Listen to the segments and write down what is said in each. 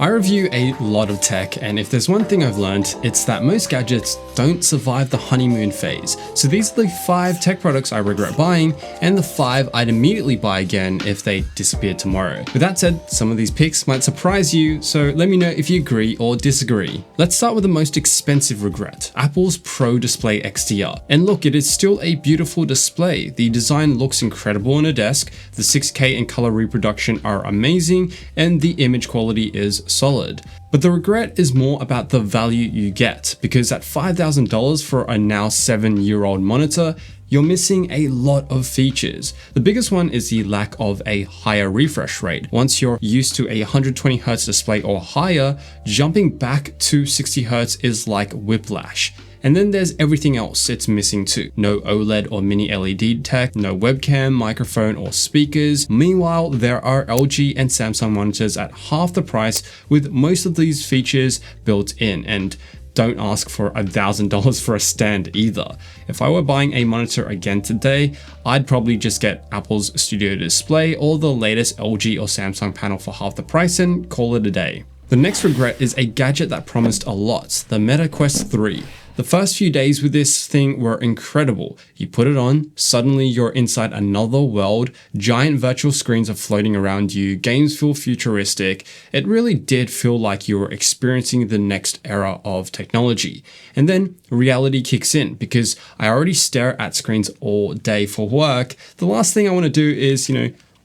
I review a lot of tech, and if there's one thing I've learned, it's that most gadgets don't survive the honeymoon phase. So these are the 5 tech products I regret buying, and the 5 I'd immediately buy again if they disappeared tomorrow. With that said, some of these picks might surprise you, so let me know if you agree or disagree. Let's start with the most expensive regret, Apple's Pro Display XDR. And look, it is still a beautiful display. The design looks incredible on a desk, the 6K and color reproduction are amazing, and the image quality is solid. But the regret is more about the value you get, because at $5,000 for a now 7-year-old monitor, you're missing a lot of features. The biggest one is the lack of a higher refresh rate. Once you're used to a 120Hz display or higher, jumping back to 60Hz is like whiplash. And then there's everything else it's missing too. No OLED or mini LED tech, no webcam, microphone or speakers. Meanwhile, there are LG and Samsung monitors at half the price with most of these features built in, and don't ask for $1,000 for a stand either. If I were buying a monitor again today, I'd probably just get Apple's Studio Display or the latest LG or Samsung panel for half the price and call it a day. The next regret is a gadget that promised a lot, the Meta Quest 3. The first few days with this thing were incredible. You put it on, suddenly you're inside another world, giant virtual screens are floating around you, games feel futuristic. It really did feel like you were experiencing the next era of technology. And then reality kicks in, because I already stare at screens all day for work. The last thing I want to do is,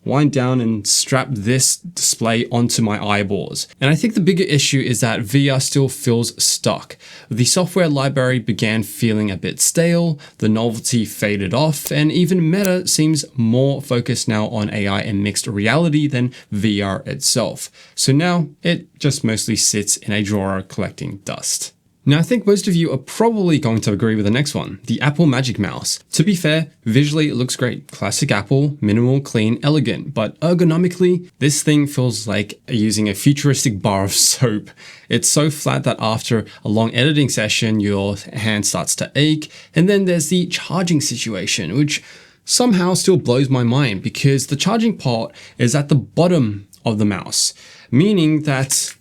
wind down and strap this display onto my eyeballs. And I think the bigger issue is that VR still feels stuck. The software library began feeling a bit stale, the novelty faded off, and even Meta seems more focused now on AI and mixed reality than VR itself. So now it just mostly sits in a drawer collecting dust. Now, I think most of you are probably going to agree with the next one, the Apple Magic Mouse. To be fair, visually it looks great. Classic Apple, minimal, clean, elegant, but ergonomically, this thing feels like using a futuristic bar of soap. It's so flat that after a long editing session, your hand starts to ache. And then there's the charging situation, which somehow still blows my mind, because the charging port is at the bottom of the mouse, meaning that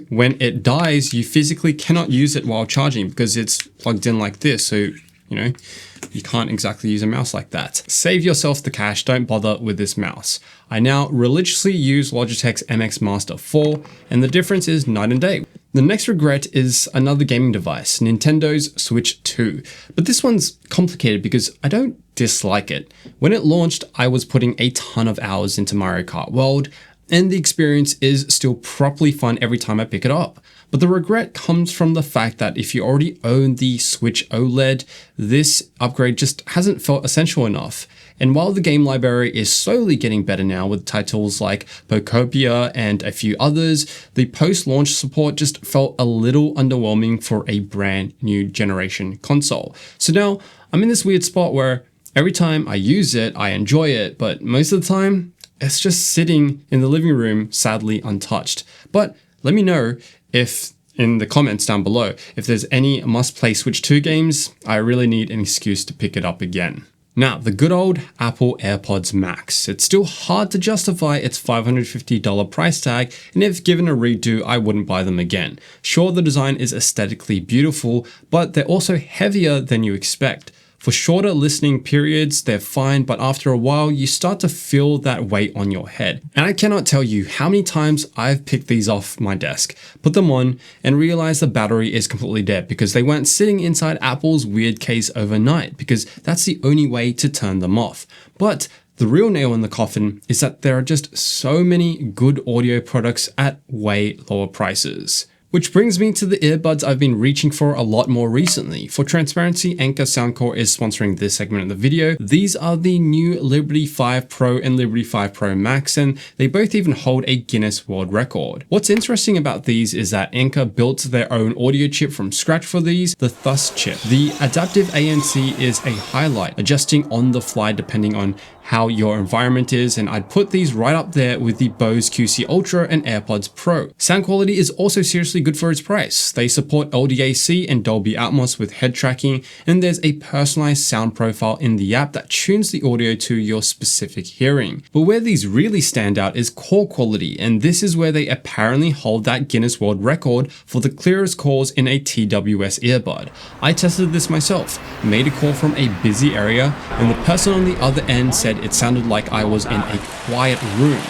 when it dies, you physically cannot use it while charging because it's plugged in like this. So, you can't exactly use a mouse like that. Save yourself the cash, don't bother with this mouse. I now religiously use Logitech's MX Master 4, and the difference is night and day. The next regret is another gaming device, Nintendo's Switch 2. But this one's complicated because I don't dislike it. When it launched, I was putting a ton of hours into Mario Kart World, and the experience is still properly fun every time I pick it up. But the regret comes from the fact that if you already own the Switch OLED, this upgrade just hasn't felt essential enough. And while the game library is slowly getting better now with titles like Pokopia and a few others, the post-launch support just felt a little underwhelming for a brand new generation console. So now I'm in this weird spot where every time I use it, I enjoy it, but most of the time, it's just sitting in the living room, sadly untouched. But let me know if in the comments down below, if there's any must-play Switch 2 games. I really need an excuse to pick it up again. Now, the good old Apple AirPods Max. It's still hard to justify its $550 price tag, and if given a redo, I wouldn't buy them again. Sure, the design is aesthetically beautiful, but they're also heavier than you expect. For shorter listening periods, they're fine, but after a while, you start to feel that weight on your head. And I cannot tell you how many times I've picked these off my desk, put them on, and realized the battery is completely dead because they weren't sitting inside Apple's weird case overnight, because that's the only way to turn them off. But the real nail in the coffin is that there are just so many good audio products at way lower prices. Which brings me to the earbuds I've been reaching for a lot more recently. For transparency, Anchor Soundcore is sponsoring this segment of the video. These are the new Liberty 5 Pro and Liberty 5 Pro Max, and they both even hold a Guinness World Record. What's interesting about these is that Anchor built their own audio chip from scratch for these, the THUS chip. The adaptive ANC is a highlight, adjusting on the fly depending on how your environment is, and I'd put these right up there with the Bose QC Ultra and AirPods Pro. Sound quality is also seriously good for its price. They support LDAC and Dolby Atmos with head tracking, and there's a personalized sound profile in the app that tunes the audio to your specific hearing. But where these really stand out is call quality, and this is where they apparently hold that Guinness World Record for the clearest calls in a TWS earbud. I tested this myself, made a call from a busy area, and the person on the other end said it sounded like I was in a quiet room.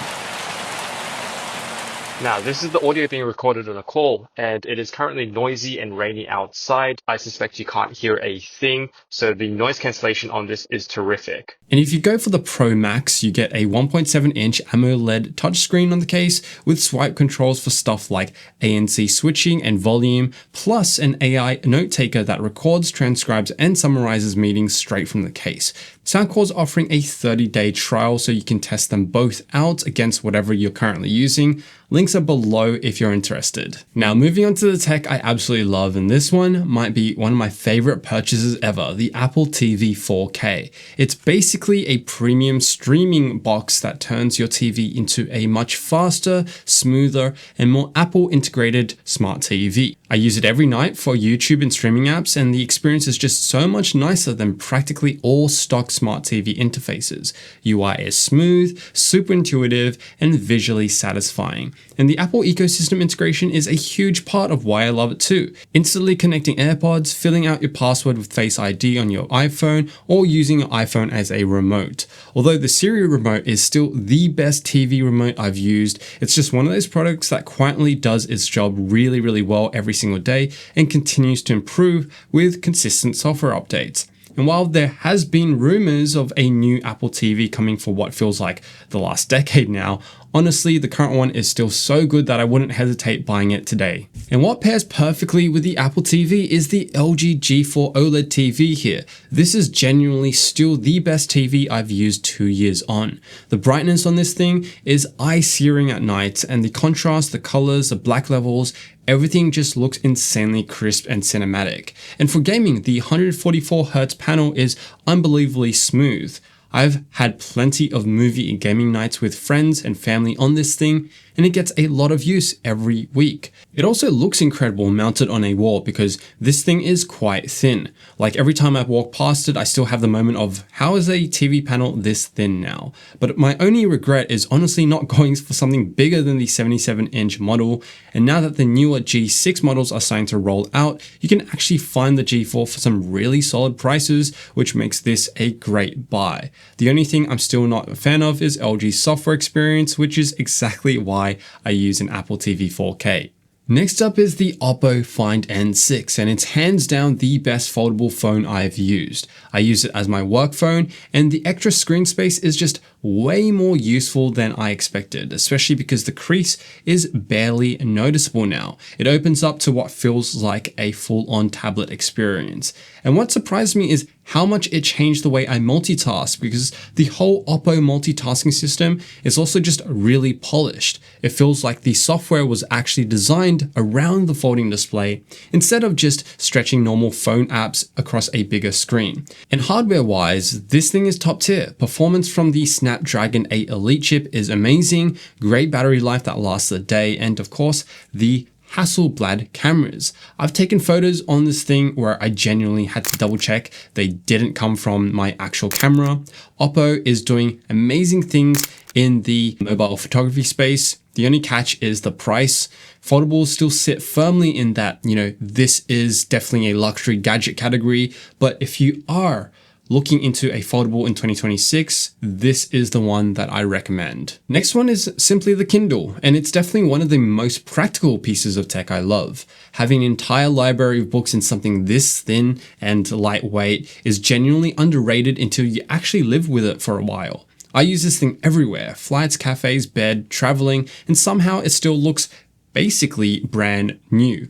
Now, this is the audio being recorded on a call, and it is currently noisy and rainy outside. I suspect you can't hear a thing, so the noise cancellation on this is terrific. And if you go for the Pro Max, you get a 1.7-inch AMOLED touchscreen on the case with swipe controls for stuff like ANC switching and volume, plus an AI note taker that records, transcribes, and summarizes meetings straight from the case. Soundcore's offering a 30-day trial so you can test them both out against whatever you're currently using. Links are below if you're interested. Now, moving on to the tech I absolutely love, and this one might be one of my favorite purchases ever, the Apple TV 4K. It's basically a premium streaming box that turns your TV into a much faster, smoother, and more Apple integrated smart TV. I use it every night for YouTube and streaming apps, and the experience is just so much nicer than practically all stock smart TV interfaces. UI is smooth, super intuitive, and visually satisfying. And the Apple ecosystem integration is a huge part of why I love it too. Instantly connecting AirPods, filling out your password with Face ID on your iPhone, or using your iPhone as a remote. Although the Siri remote is still the best TV remote I've used, it's just one of those products that quietly does its job really, really well every single day and continues to improve with consistent software updates. And while there has been rumors of a new Apple TV coming for what feels like the last decade now, honestly, the current one is still so good that I wouldn't hesitate buying it today. And what pairs perfectly with the Apple TV is the LG G4 OLED TV here. This is genuinely still the best TV I've used 2 years on. The brightness on this thing is eye-searing at night, and the contrast, the colors, the black levels, everything just looks insanely crisp and cinematic. And for gaming, the 144Hz panel is unbelievably smooth. I've had plenty of movie and gaming nights with friends and family on this thing, and it gets a lot of use every week. It also looks incredible mounted on a wall because this thing is quite thin. Like every time I walk past it, I still have the moment of how is a TV panel this thin now? But my only regret is honestly not going for something bigger than the 77-inch model. And now that the newer G6 models are starting to roll out, you can actually find the G4 for some really solid prices, which makes this a great buy. The only thing I'm still not a fan of is LG's software experience, which is exactly why I use an Apple TV 4K. Next up is the Oppo Find N6, and it's hands down the best foldable phone I've used. I use it as my work phone, and the extra screen space is just way more useful than I expected, especially because the crease is barely noticeable now. It opens up to what feels like a full-on tablet experience. And what surprised me is how much it changed the way I multitask, because the whole Oppo multitasking system is also just really polished. It feels like the software was actually designed around the folding display instead of just stretching normal phone apps across a bigger screen. And hardware-wise, this thing is top tier. Performance from the Snapdragon 8 Elite chip is amazing, great battery life that lasts a day, and of course, the Hasselblad cameras. I've taken photos on this thing where I genuinely had to double check they didn't come from my actual camera. Oppo is doing amazing things in the mobile photography space. The only catch is the price. Foldables still sit firmly in that, this is definitely a luxury gadget category, but if you are looking into a foldable in 2026, this is the one that I recommend. Next one is simply the Kindle, and it's definitely one of the most practical pieces of tech I love. Having an entire library of books in something this thin and lightweight is genuinely underrated until you actually live with it for a while. I use this thing everywhere, flights, cafes, bed, traveling, and somehow it still looks basically brand new.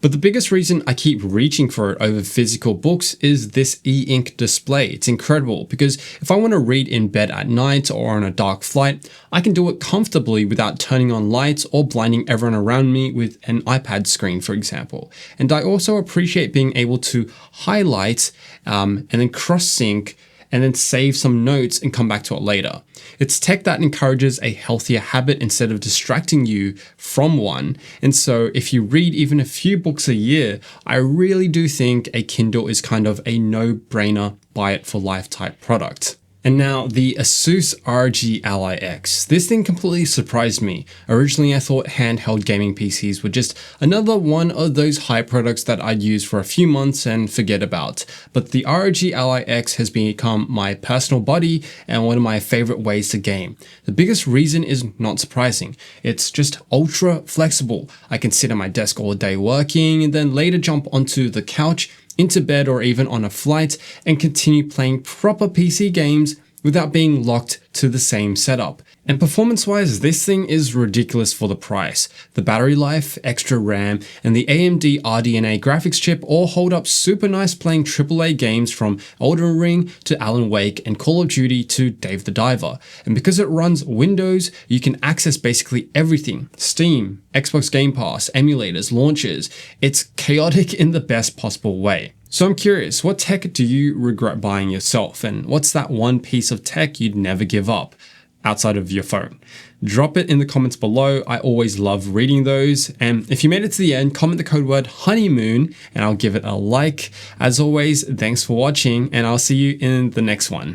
But the biggest reason I keep reaching for it over physical books is this e-ink display. It's incredible because if I want to read in bed at night or on a dark flight, I can do it comfortably without turning on lights or blinding everyone around me with an iPad screen, for example. And I also appreciate being able to highlight and then cross-sync and then save some notes and come back to it later. It's tech that encourages a healthier habit instead of distracting you from one. And so if you read even a few books a year, I really do think a Kindle is kind of a no-brainer buy it for life type product. And now the Asus ROG Ally X. This thing completely surprised me. Originally, I thought handheld gaming PCs were just another one of those hype products that I'd use for a few months and forget about. But the ROG Ally X has become my personal buddy and one of my favorite ways to game. The biggest reason is not surprising. It's just ultra flexible. I can sit at my desk all day working and then later jump onto the couch, into bed, or even on a flight and continue playing proper PC games without being locked to the same setup. And performance-wise, this thing is ridiculous for the price. The battery life, extra RAM, and the AMD RDNA graphics chip all hold up super nice playing AAA games from Elden Ring to Alan Wake and Call of Duty to Dave the Diver. And because it runs Windows, you can access basically everything. Steam, Xbox Game Pass, emulators, launchers. It's chaotic in the best possible way. So I'm curious, what tech do you regret buying yourself? And what's that one piece of tech you'd never give up outside of your phone? Drop it in the comments below. I always love reading those. And if you made it to the end, comment the code word honeymoon and I'll give it a like. As always, thanks for watching and I'll see you in the next one.